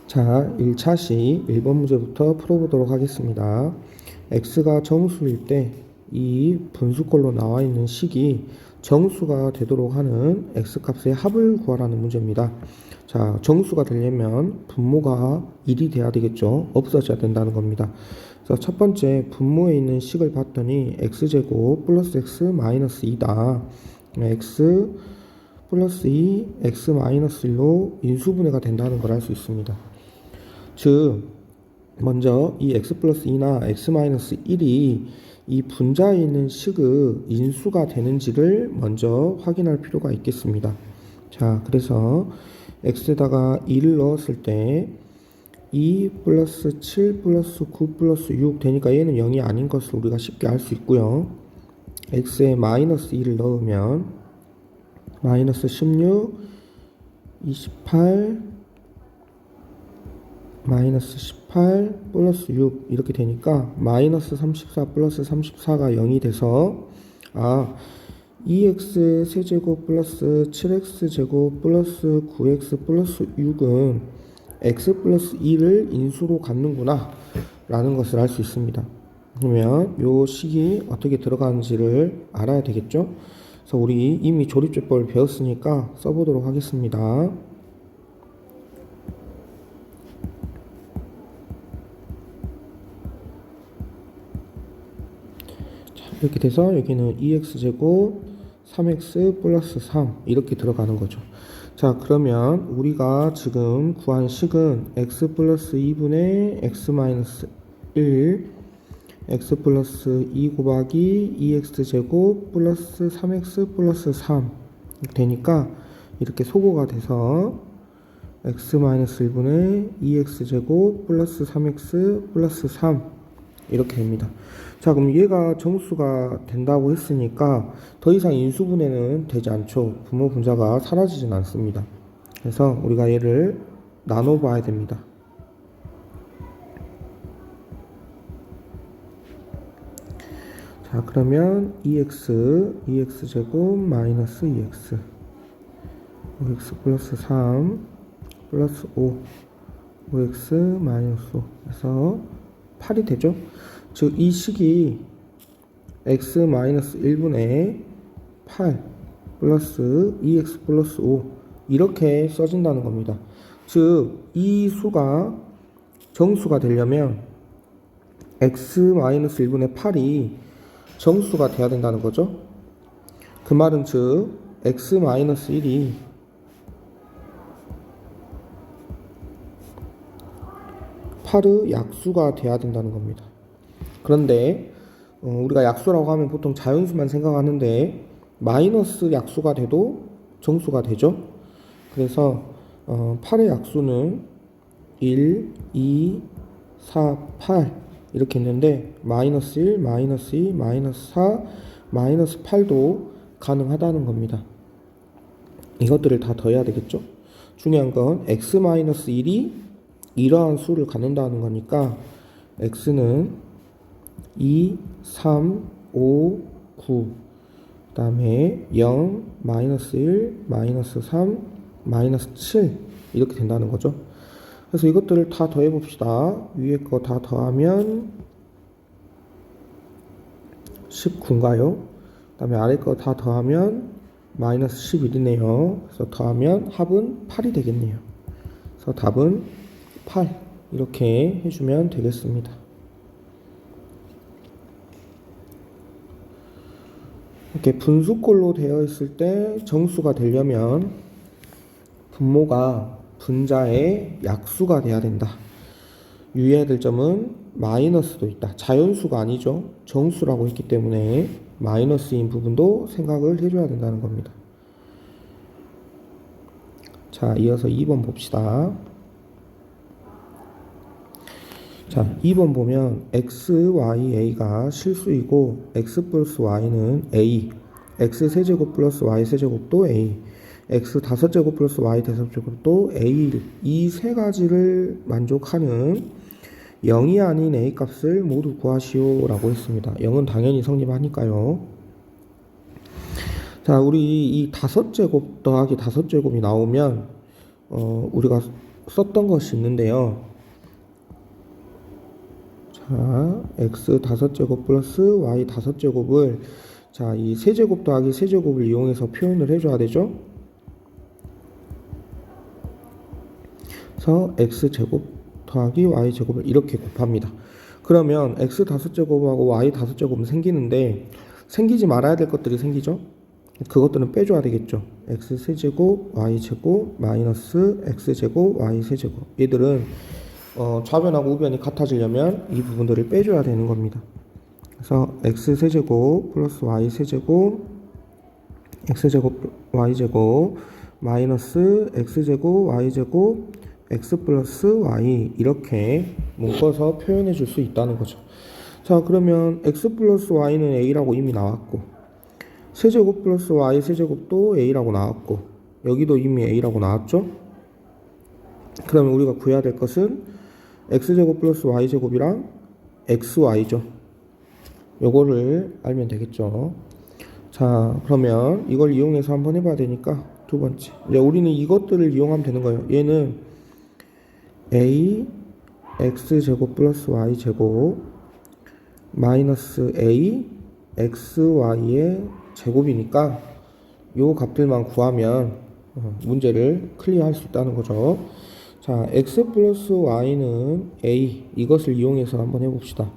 자, 1차시 1번 문제부터 풀어보도록 하겠습니다. x가 정수일 때 이 분수꼴로 나와 있는 식이 정수가 되도록 하는 x값의 합을 구하라는 문제입니다. 자, 정수가 되려면 분모가 1이 돼야 되겠죠. 없어져야 된다는 겁니다. 그래서 첫 번째 분모에 있는 식을 봤더니 x제곱 플러스 x 마이너스 2다. x 플러스 2, x 마이너스 1로 인수분해가 된다는 걸 알 수 있습니다. 즉 먼저 이 x 플러스 2나 x 마이너스 1이 이 분자에 있는 식의 인수가 되는지를 먼저 확인할 필요가 있겠습니다. 자, 그래서 x에다가 2를 넣었을 때 2 플러스 7 플러스 9 플러스 6 되니까 얘는 0이 아닌 것을 우리가 쉽게 알 수 있고요. x에 마이너스 2를 넣으면 마이너스 16, 28, 마이너스 18 플러스 6 이렇게 되니까 마이너스 34 플러스 34가 0이 돼서 2x 세제곱 플러스 7x 제곱 플러스 9x 플러스 6은 x 플러스 2를 인수로 갖는구나 라는 것을 알 수 있습니다. 그러면 요 식이 어떻게 들어가는지를 알아야 되겠죠. 그래서 우리 이미 조립제법을 배웠으니까 써보도록 하겠습니다. 이렇게 돼서 여기는 2x제곱 3x 플러스 3 이렇게 들어가는 거죠. 자, 그러면 우리가 지금 구한 식은 x 플러스 2분의 x 마이너스 1 x 플러스 2 곱하기 2x제곱 플러스 3x 플러스 3 이렇게 되니까 이렇게 소거가 돼서 x 마이너스 1분의 2x제곱 플러스 3x 플러스 3 이렇게 됩니다. 자, 그럼 얘가 정수가 된다고 했으니까 더 이상 인수분해는 되지 않죠. 분모 분자가 사라지진 않습니다. 그래서 우리가 얘를 나눠 봐야 됩니다. 자, 그러면 2x제곱 마이너스 2x 5x 플러스 3 플러스 5x 마이너스 5 그래서 8이 되죠. 즉 이 식이 x 마이너스 1분의 8 플러스 2x 플러스 5 이렇게 써진다는 겁니다. 즉 이 수가 정수가 되려면 x 마이너스 1분의 8이 정수가 돼야 된다는 거죠. 그 말은 즉 x 마이너스 1이 8의 약수가 돼야 된다는 겁니다. 그런데 우리가 약수라고 하면 보통 자연수만 생각하는데 마이너스 약수가 돼도 정수가 되죠. 그래서 8의 약수는 1, 2, 4, 8 이렇게 있는데 마이너스 1, 마이너스 2, 마이너스 4, 마이너스 8도 가능하다는 겁니다. 이것들을 다 더해야 되겠죠. 중요한 건 x 마이너스 1이 이러한 수를 갖는다는 거니까 x는 2, 3, 5, 9 그 다음에 0, 마이너스 1, 마이너스 3, 마이너스 7 이렇게 된다는 거죠. 그래서 이것들을 다 더해 봅시다. 위에 거 다 더하면 19인가요? 그 다음에 아래 거 다 더하면 마이너스 11이네요. 그래서 더하면 합은 8이 되겠네요. 그래서 답은 8 이렇게 해주면 되겠습니다. 이렇게 분수꼴로 되어 있을 때 정수가 되려면 분모가 분자의 약수가 돼야 된다. 유의해야 될 점은 마이너스도 있다. 자연수가 아니죠. 정수라고 했기 때문에 마이너스인 부분도 생각을 해줘야 된다는 겁니다. 자, 이어서 2번 봅시다. 자, 2번 보면 x, y, a가 실수이고 x 플러스 y는 a, x 세제곱 플러스 y 세제곱도 a, x 다섯제곱 플러스 y 다섯제곱도 a 이 세 가지를 만족하는 0이 아닌 a 값을 모두 구하시오 라고 했습니다. 0은 당연히 성립하니까요. 자, 우리 이 다섯제곱 더하기 다섯제곱이 나오면 우리가 썼던 것이 있는데요. 자, x 5제곱 플러스 y 5제곱을 자, 이 세제곱 더하기 세제곱을 이용해서 표현을 해줘야 되죠. 그래서 x제곱 더하기 y제곱을 이렇게 곱합니다. 그러면 x 5제곱하고 y 5제곱은 생기는데 생기지 말아야 될 것들이 생기죠. 그것들은 빼줘야 되겠죠. x 세제곱 y 제곱 마이너스 x 제곱 y 세제곱. 얘들은 좌변하고 우변이 같아지려면 이 부분들을 빼줘야 되는 겁니다. 그래서 x 세제곱 플러스 y 세제곱 x 제곱 y 제곱 마이너스 x 제곱 y 제곱 x 플러스 y 이렇게 묶어서 표현해 줄 수 있다는 거죠. 자, 그러면 x 플러스 y는 a라고 이미 나왔고 세제곱 플러스 y 세제곱도 a라고 나왔고 여기도 이미 a라고 나왔죠. 그러면 우리가 구해야 될 것은 x제곱 플러스 y제곱이랑 xy죠. 요거를 알면 되겠죠. 자, 그러면 이걸 이용해서 한번 해봐야 되니까 두 번째 이제 우리는 이것들을 이용하면 되는 거예요. 얘는 a x제곱 플러스 y제곱 마이너스 a xy의 제곱이니까 요 값들만 구하면 문제를 클리어할 수 있다는 거죠. 자, x 플러스 y는 a 이것을 이용해서 한번 해봅시다.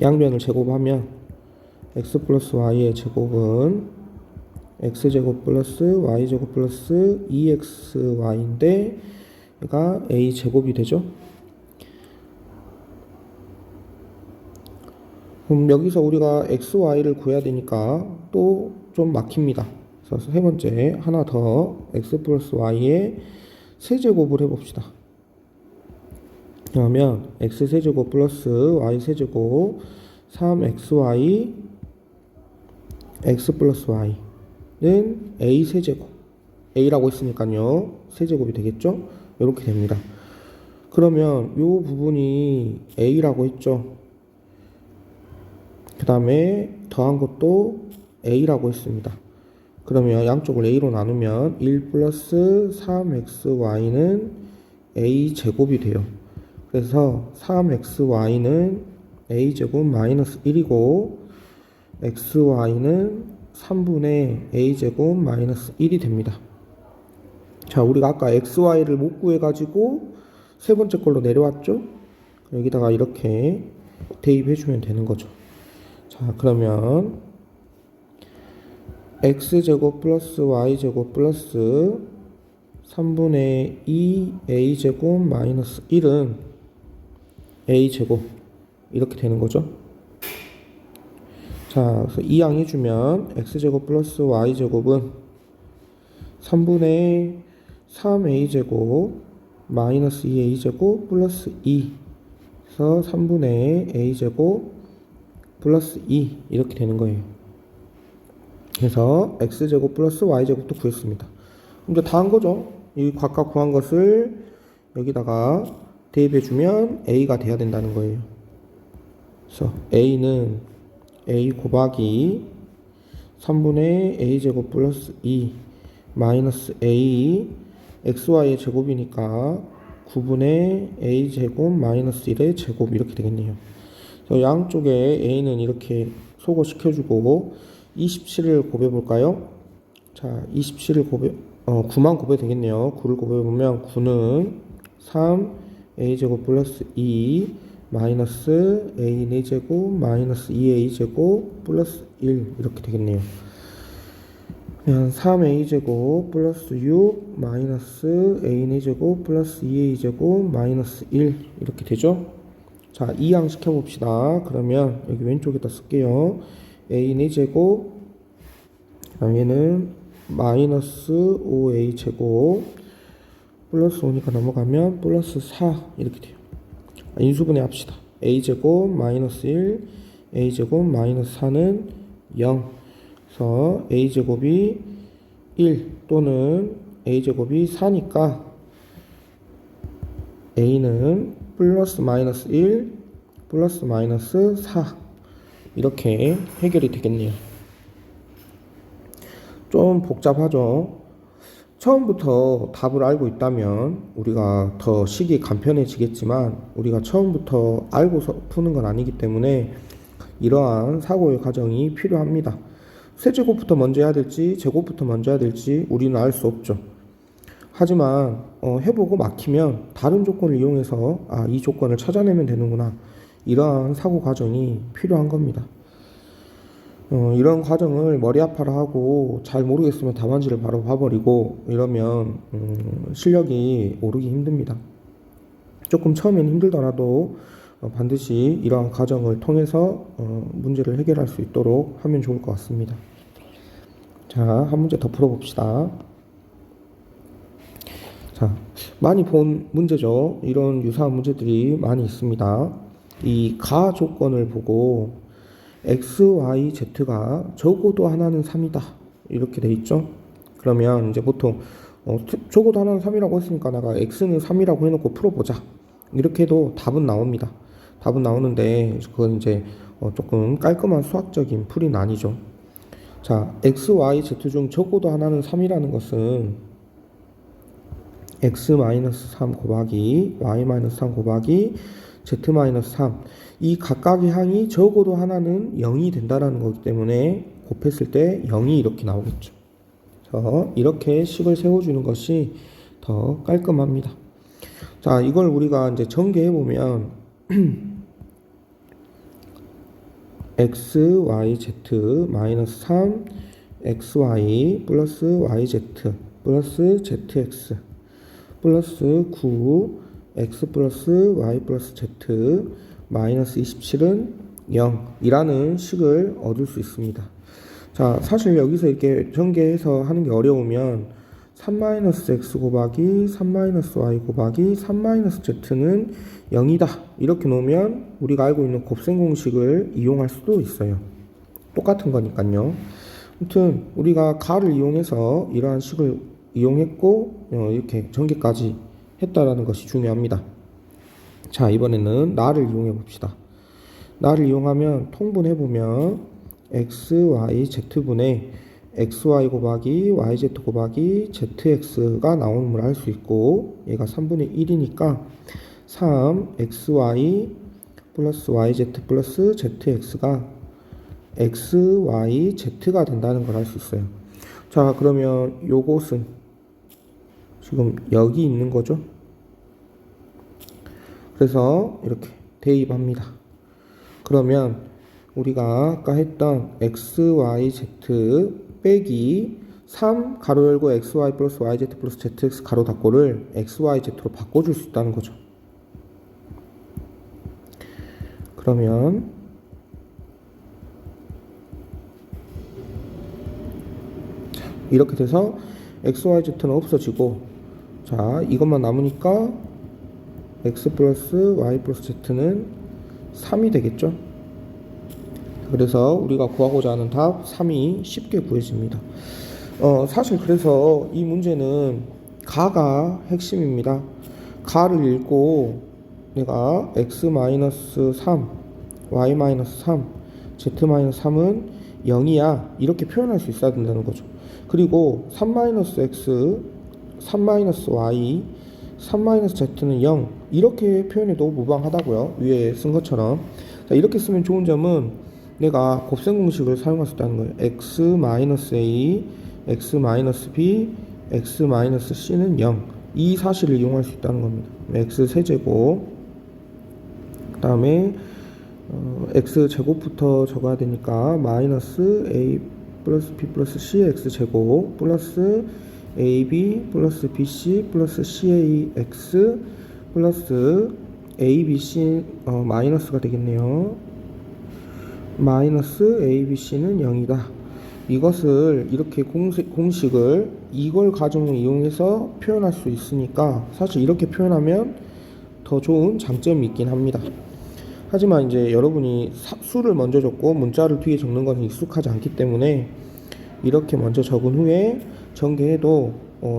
양변을 제곱하면 x 플러스 y의 제곱은 x제곱 플러스 y제곱 플러스 2xy인데 얘가 a 제곱이 되죠. 그럼 여기서 우리가 xy를 구해야 되니까 또 좀 막힙니다. 그래서 세 번째 하나 더 x 플러스 y의 세제곱을 해봅시다. 그러면 x 세제곱 플러스 y 세제곱 3xy x 플러스 y는 a 세제곱 a라고 했으니까요 세제곱이 되겠죠. 이렇게 됩니다. 그러면 요 부분이 a라고 했죠. 그 다음에 더한 것도 a라고 했습니다. 그러면 양쪽을 a로 나누면 1 플러스 3xy는 a 제곱이 돼요. 그래서 3xy는 a 제곱 마이너스 1이고 xy는 3분의 a 제곱 마이너스 1이 됩니다. 자, 우리가 아까 xy를 못 구해가지고 세 번째 걸로 내려왔죠. 여기다가 이렇게 대입해주면 되는 거죠. 자, 그러면 x제곱 플러스 y제곱 플러스 3분의 2 a제곱 마이너스 1은 a제곱 이렇게 되는 거죠. 자, 그래서 이항해주면 x제곱 플러스 y제곱은 3분의 3a제곱 마이너스 2a제곱 플러스 2 그래서 3분의 a제곱 플러스 2 이렇게 되는 거예요. 그래서 x제곱 플러스 y제곱도 구했습니다. 이제 다 한 거죠. 이 각각 구한 것을 여기다가 대입해주면 a가 돼야 된다는 거예요. 그래서 a는 a 곱하기 3분의 a제곱 플러스 2 마이너스 a xy의 제곱이니까 9분의 a제곱 마이너스 1의 제곱 이렇게 되겠네요. 그래서 양쪽에 a는 이렇게 소거시켜주고 27을 곱해볼까요? 자, 27을 9만 곱해 되겠네요. 9를 곱해보면 9는 3 a제곱 플러스 2 마이너스 a 4제곱 마이너스 2a제곱 플러스 1 이렇게 되겠네요. 그냥 3a제곱 플러스 6 마이너스 a 4제곱 플러스 2a제곱 마이너스 1 이렇게 되죠. 자, 이항 시켜봅시다. 그러면 여기 왼쪽에다 쓸게요. a 4제곱 그다음 얘는 마이너스 5a 제곱 플러스 5니까 넘어가면 플러스 4 이렇게 돼요. 인수분해 합시다. a 제곱 마이너스 1 a 제곱 마이너스 4는 0 그래서 a 제곱이 1 또는 a 제곱이 4니까 a는 플러스 마이너스 1 플러스 마이너스 4 이렇게 해결이 되겠네요. 좀 복잡하죠. 처음부터 답을 알고 있다면 우리가 더 식이 간편해지겠지만 우리가 처음부터 알고서 푸는 건 아니기 때문에 이러한 사고의 과정이 필요합니다. 세제곱부터 먼저 해야 될지 제곱부터 먼저 해야 될지 우리는 알 수 없죠. 하지만 해보고 막히면 다른 조건을 이용해서 이 조건을 찾아내면 되는구나, 이러한 사고 과정이 필요한 겁니다. 이런 과정을 머리 아파라 하고 잘 모르겠으면 답안지를 바로 봐버리고 이러면 실력이 오르기 힘듭니다. 조금 처음엔 힘들더라도 반드시 이러한 과정을 통해서 문제를 해결할 수 있도록 하면 좋을 것 같습니다. 자, 한 문제 더 풀어봅시다. 자, 많이 본 문제죠. 이런 유사한 문제들이 많이 있습니다. 이 가 조건을 보고 x, y, z가 적어도 하나는 3이다 이렇게 돼 있죠. 그러면 이제 보통 적어도 하나는 3이라고 했으니까 내가 x는 3이라고 해놓고 풀어보자 이렇게 해도 답은 나옵니다. 답은 나오는데 그건 이제 조금 깔끔한 수학적인 풀이는 아니죠. 자, x, y, z 중 적어도 하나는 3이라는 것은 x-3 곱하기 y-3 곱하기 z-3 이 각각의 항이 적어도 하나는 0이 된다는 거기 때문에 곱했을 때 0이 이렇게 나오겠죠. 이렇게 식을 세워주는 것이 더 깔끔합니다. 자, 이걸 우리가 이제 전개해 보면 x, y, z 마이너스 3 xy 플러스 yz 플러스 zx 플러스 9 x 플러스 y 플러스 z 마이너스 27은 0이라는 식을 얻을 수 있습니다. 자, 사실 여기서 이렇게 전개해서 하는 게 어려우면 3-x 곱하기 3-y 곱하기 3-z는 0이다 이렇게 놓으면 우리가 알고 있는 곱셈 공식을 이용할 수도 있어요. 똑같은 거니까요. 아무튼 우리가 가를 이용해서 이러한 식을 이용했고 이렇게 전개까지 했다라는 것이 중요합니다. 자, 이번에는 나를 이용해 봅시다. 나를 이용하면 통분해보면 x, y, z분의 xy 곱하기 yz 곱하기 zx가 나오는 걸 알 수 있고 얘가 3분의 1이니까 3xy 플러스 yz 플러스 zx가 xyz가 된다는 걸 알 수 있어요. 자, 그러면 요것은 지금 여기 있는 거죠. 그래서 이렇게 대입합니다. 그러면 우리가 아까 했던 xyz 빼기 3 가로 열고 xy 플러스 yz 플러스 zx 가로 닫고를 xyz로 바꿔줄 수 있다는 거죠. 그러면 이렇게 돼서 xyz는 없어지고, 자, 이것만 남으니까 x 플러스 y 플러스 z는 3이 되겠죠. 그래서 우리가 구하고자 하는 답 3이 쉽게 구해집니다. 사실 그래서 이 문제는 가가 핵심입니다. 가를 읽고 내가 x-3, y-3, z-3은 0이야 이렇게 표현할 수 있어야 된다는 거죠. 그리고 3-x, 3-y, 3-z는 0 이렇게 표현해도 무방하다고요. 위에 쓴 것처럼. 자, 이렇게 쓰면 좋은 점은 내가 곱셈 공식을 사용할 수 있다는 거예요. x-a, x-b, x-c는 0 이 사실을 이용할 수 있다는 겁니다. x 세제곱 그 다음에 x 제곱부터 적어야 되니까 마이너스 a 플러스 b 플러스 c x 제곱 플러스 ab 플러스 bc 플러스 cax 플러스 abc 마이너스가 되겠네요. 마이너스 abc는 0이다. 이것을 이렇게 공식을 이걸 가정을 이용해서 표현할 수 있으니까 사실 이렇게 표현하면 더 좋은 장점이 있긴 합니다. 하지만 이제 여러분이 수를 먼저 적고 문자를 뒤에 적는 것은 익숙하지 않기 때문에 이렇게 먼저 적은 후에 전개해도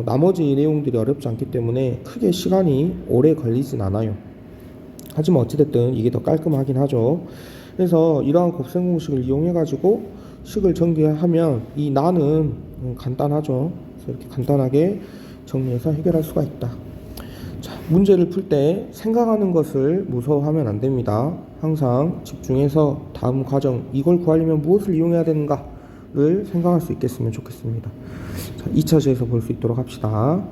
나머지 내용들이 어렵지 않기 때문에 크게 시간이 오래 걸리진 않아요. 하지만 어찌됐든 이게 더 깔끔하긴 하죠. 그래서 이러한 곱셈 공식을 이용해 가지고 식을 전개하면 이 나는 간단하죠. 그래서 이렇게 간단하게 정리해서 해결할 수가 있다. 자, 문제를 풀 때 생각하는 것을 무서워하면 안 됩니다. 항상 집중해서 다음 과정, 이걸 구하려면 무엇을 이용해야 되는가를 생각할 수 있겠으면 좋겠습니다. 자, 2차시에서 볼 수 있도록 합시다.